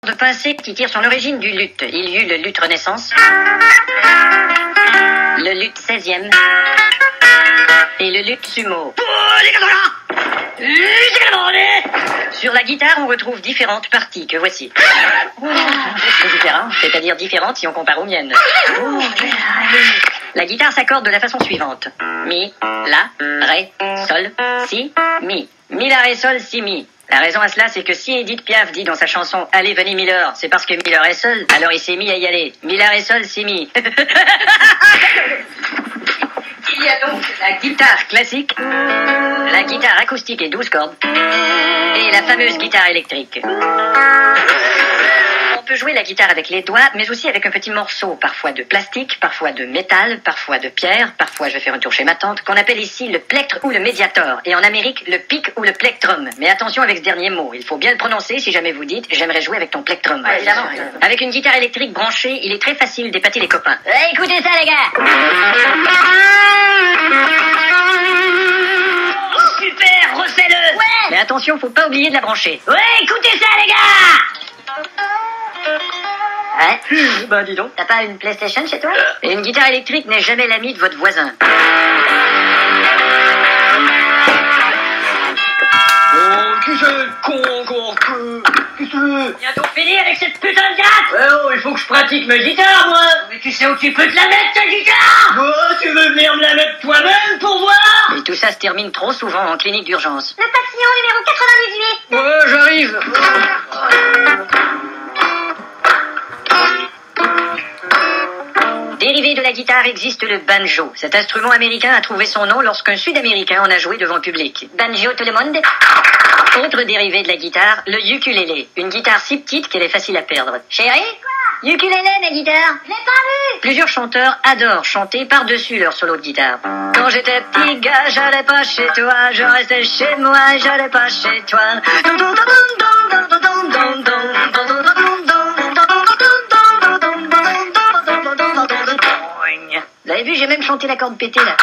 De pincée qui tire son origine du luth. Il y eut le luth Renaissance, le luth 16e et le luth sumo. Sur la guitare, on retrouve différentes parties que voici. C'est différent, c'est-à-dire différentes si on compare aux miennes. La guitare s'accorde de la façon suivante. Mi, la, ré, sol, si, mi. Mi, la, ré, sol, si, mi. La raison à cela, c'est que si Edith Piaf dit dans sa chanson « Allez, venez Miller », c'est parce que Miller est seul, alors il s'est mis à y aller. Miller est seul, si mi. Il y a donc la guitare classique, la guitare acoustique et 12 cordes, et la fameuse guitare électrique. On peut jouer la guitare avec les doigts, mais aussi avec un petit morceau, parfois de plastique, parfois de métal, parfois de pierre, parfois, je vais faire un tour chez ma tante, qu'on appelle ici le plectre ou le médiator, et en Amérique, le pic ou le plectrum. Mais attention avec ce dernier mot, il faut bien le prononcer si jamais vous dites « j'aimerais jouer avec ton plectrum ». Évidemment. Avec une guitare électrique branchée, il est très facile d'épater les copains. Écoutez ça les gars. Super, refais-le. Ouais. Mais attention, faut pas oublier de la brancher. Ouais, écoutez ça les gars. Ouais. Bah dis donc. T'as pas une PlayStation chez toi? Et une guitare électrique n'est jamais l'ami de votre voisin. Oh, qui c'est le con encore que... Qui c'est? Bientôt fini avec cette putain de gratte. Ouais, oh, il faut que je pratique ma guitare, moi. Mais tu sais où tu peux te la mettre ta guitare? Oh, tu veux venir me la mettre toi-même pour voir? Et tout ça se termine trop souvent en clinique d'urgence. Le patient numéro 98. Ouais, j'arrive. Dérivé de la guitare existe le banjo. Cet instrument américain a trouvé son nom lorsqu'un Sud-Américain en a joué devant le public. Banjo tout le monde. Autre dérivé de la guitare, le ukulélé. Une guitare si petite qu'elle est facile à perdre. Chérie? Quoi? Ukulélé, ma guitare. Je l'ai pas vu. Plusieurs chanteurs adorent chanter par-dessus leur solo de guitare. Quand j'étais petit gars, j'allais pas chez toi, je restais chez moi, j'allais pas chez toi. Vous avez vu, j'ai même chanté la corde pétée là.